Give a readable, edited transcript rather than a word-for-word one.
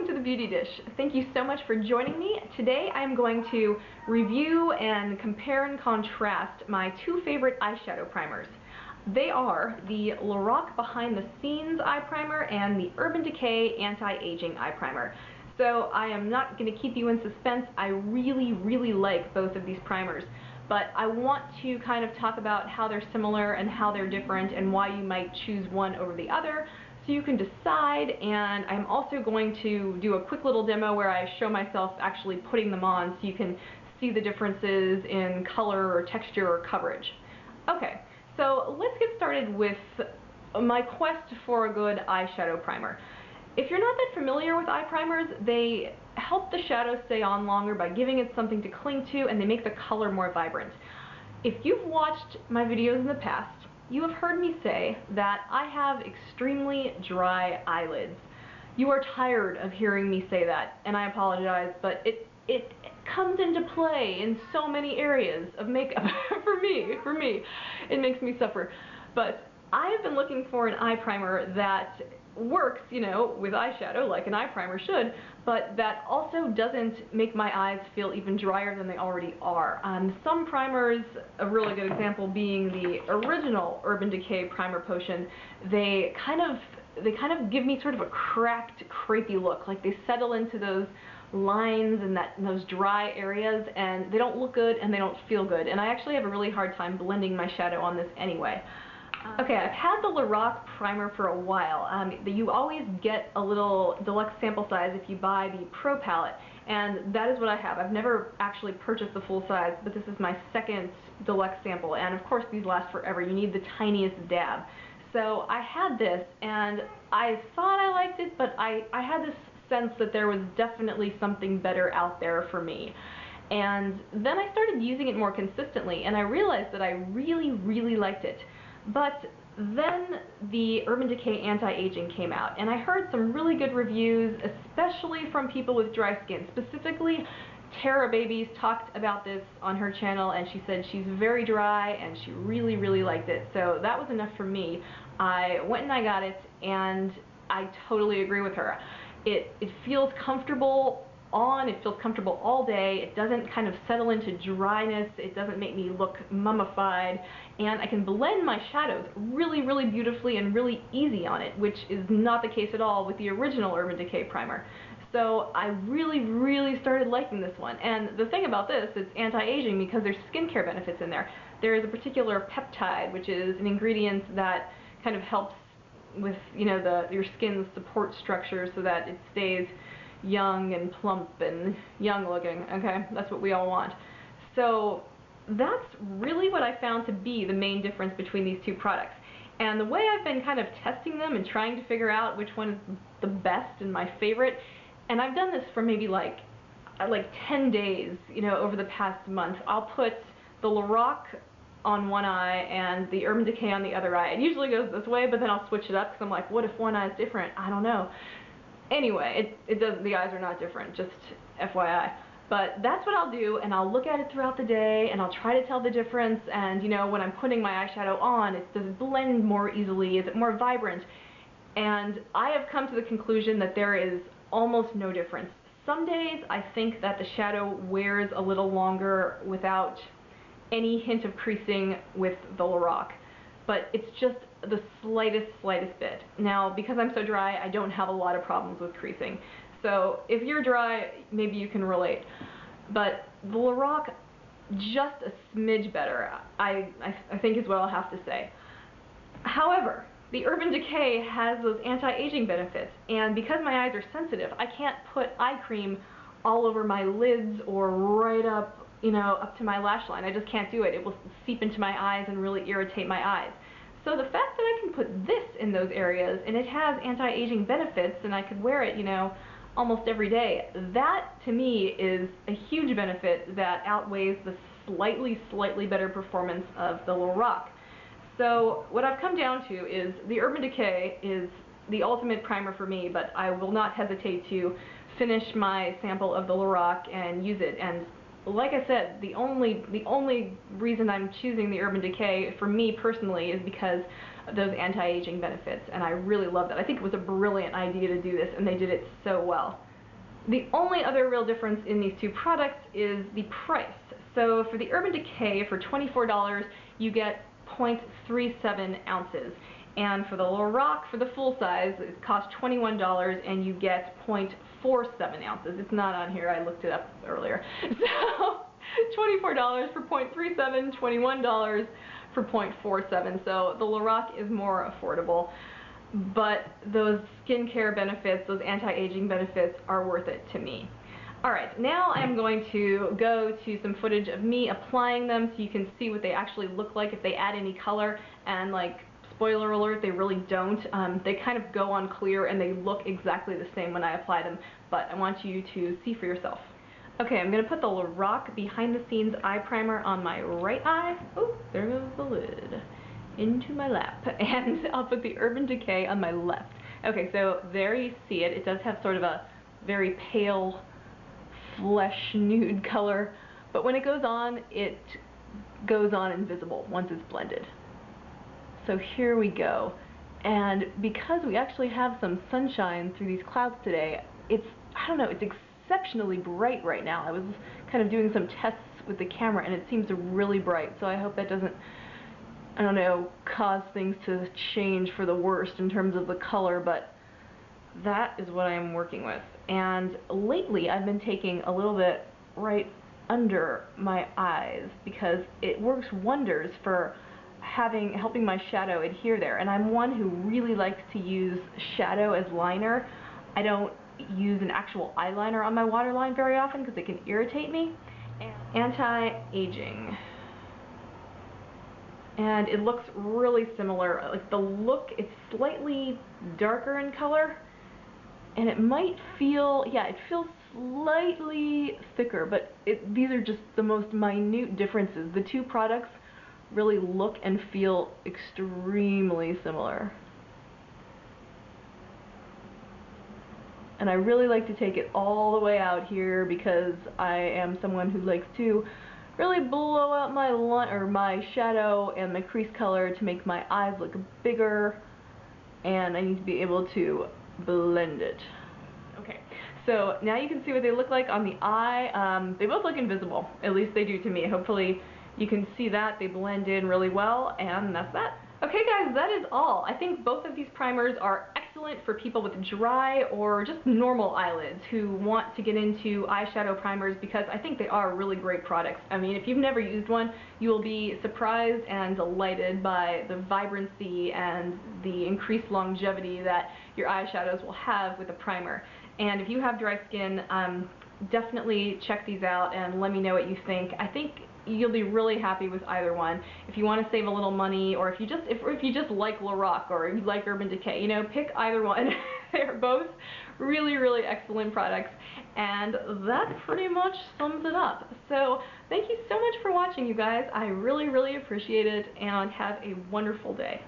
welcome to the Beauty Dish. Thank you so much for joining me. Today I'm going to review and compare and contrast my two favorite eyeshadow primers. They are the Lorac Behind the Scenes Eye Primer and the Urban Decay Anti-Aging Eye Primer. So I am not going to keep you in suspense. I really like both of these primers. But I want to kind of talk about how they're similar and how they're different and why you might choose one over the other, so you can decide. And I'm also going to do a quick little demo where I show myself actually putting them on so you can see the differences in color or texture or coverage. Okay, so let's get started with my quest for a good eyeshadow primer. If you're not that familiar with eye primers, they help the shadow stay on longer by giving it something to cling to, and they make the color more vibrant. If you've watched my videos in the past, you have heard me say that I have extremely dry eyelids. You are tired of hearing me say that, and I apologize, but it comes into play in so many areas of makeup for me. It makes me suffer. But I have been looking for an eye primer that works, you know, with eyeshadow like an eye primer should, but that also doesn't make my eyes feel even drier than they already are. Some primers, a really good example being the original Urban Decay Primer Potion, they kind of give me sort of a cracked, crepey look. Like they settle into those lines and those dry areas, and they don't look good and they don't feel good. And I actually have a really hard time blending my shadow on this anyway. Okay, I've had the Lorac primer for a while. You always get a little deluxe sample size if you buy the Pro palette, and that is what I have. I've never actually purchased the full size, but this is my second deluxe sample, and of course these last forever. You need the tiniest dab. So I had this, and I thought I liked it, but I had this sense that there was definitely something better out there for me. And then I started using it more consistently, and I realized that I really liked it. But then the Urban Decay Anti-Aging came out, and I heard some really good reviews, especially from people with dry skin. Specifically, Tara Babies talked about this on her channel, and she said she's very dry and she really liked it. So that was enough for me. I went and I got it, and I totally agree with her. It feels comfortable on, it feels comfortable all day, it doesn't kind of settle into dryness, it doesn't make me look mummified, and I can blend my shadows really beautifully and really easy on it, which is not the case at all with the original Urban Decay primer. So I really started liking this one. And the thing about this, it's anti-aging because there's skincare benefits in there. There is a particular peptide, which is an ingredient that kind of helps with, you know, your skin's support structure so that it stays young and plump and young looking, okay? That's what we all want. So that's really what I found to be the main difference between these two products. And the way I've been kind of testing them and trying to figure out which one is the best and my favorite, and I've done this for maybe like 10 days, you know, over the past month. I'll put the Lorac on one eye and the Urban Decay on the other eye. It usually goes this way, but then I'll switch it up because I'm like, what if one eye is different? I don't know. Anyway, the eyes are not different, just FYI. But that's what I'll do, and I'll look at it throughout the day, and I'll try to tell the difference, and you know, when I'm putting my eyeshadow on, does it blend more easily? Is it more vibrant? And I have come to the conclusion that there is almost no difference. Some days I think that the shadow wears a little longer without any hint of creasing with the Lorac, but it's just the slightest bit. Now, because I'm so dry, I don't have a lot of problems with creasing. So if you're dry, maybe you can relate. But the Lorac, just a smidge better, I think is what I'll have to say. However, the Urban Decay has those anti-aging benefits, and because my eyes are sensitive, I can't put eye cream all over my lids or right up, you know, up to my lash line. I just can't do it. It will seep into my eyes and really irritate my eyes. So the fact that I can put this in those areas, and it has anti-aging benefits, and I could wear it, you know, almost every day, that to me is a huge benefit that outweighs the slightly better performance of the Lorac. So what I've come down to is the Urban Decay is the ultimate primer for me, but I will not hesitate to finish my sample of the Lorac and use it. And like I said, the only reason I'm choosing the Urban Decay for me personally is because of those anti-aging benefits, and I really love that. I think it was a brilliant idea to do this, and they did it so well. The only other real difference in these two products is the price. So for the Urban Decay, for $24, you get 0.37 ounces. And for the Lorac, for the full size, it costs $21 and you get 0.47 ounces. It's not on here, I looked it up earlier. So $24 for 0.37, $21 for 0.47. So the Lorac is more affordable, but those skincare benefits, those anti-aging benefits are worth it to me. Alright, now I'm going to go to some footage of me applying them so you can see what they actually look like, if they add any color, and like, spoiler alert, they really don't. They kind of go on clear and they look exactly the same when I apply them, but I want you to see for yourself. Okay, I'm going to put the Lorac Behind the Scenes Eye Primer on my right eye. Oh, there goes the lid. Into my lap. And I'll put the Urban Decay on my left. Okay, so there you see it. It does have sort of a very pale flesh nude color, but when it goes on invisible once it's blended. So here we go. And because we actually have some sunshine through these clouds today, it's, I don't know, it's exceptionally bright right now. I was kind of doing some tests with the camera and it seems really bright, so I hope that doesn't, I don't know, cause things to change for the worst in terms of the color, but that is what I am working with. And lately I've been taking a little bit right under my eyes because it works wonders for helping my shadow adhere there. And I'm one who really likes to use shadow as liner. I don't use an actual eyeliner on my waterline very often because it can irritate me. Anti-aging. And it looks really similar. Like the look, it's slightly darker in color, and it might feel, yeah, it feels slightly thicker, but these are just the most minute differences. The two products really look and feel extremely similar. And I really like to take it all the way out here because I am someone who likes to really blow out my shadow and my crease color to make my eyes look bigger, and I need to be able to blend it. Okay, so now you can see what they look like on the eye. They both look invisible, at least they do to me. Hopefully you can see that. They blend in really well, and that's that. Okay guys, that is all. I think both of these primers are excellent for people with dry or just normal eyelids who want to get into eyeshadow primers because I think they are really great products. I mean, if you've never used one, you will be surprised and delighted by the vibrancy and the increased longevity that your eyeshadows will have with a primer. And if you have dry skin, definitely check these out and let me know what you think. I think you'll be really happy with either one. If you want to save a little money, or if you just like Lorac or you like Urban Decay, you know, pick either one. They're both really, really excellent products, and that pretty much sums it up. So thank you so much for watching, you guys. I really, really appreciate it, and have a wonderful day.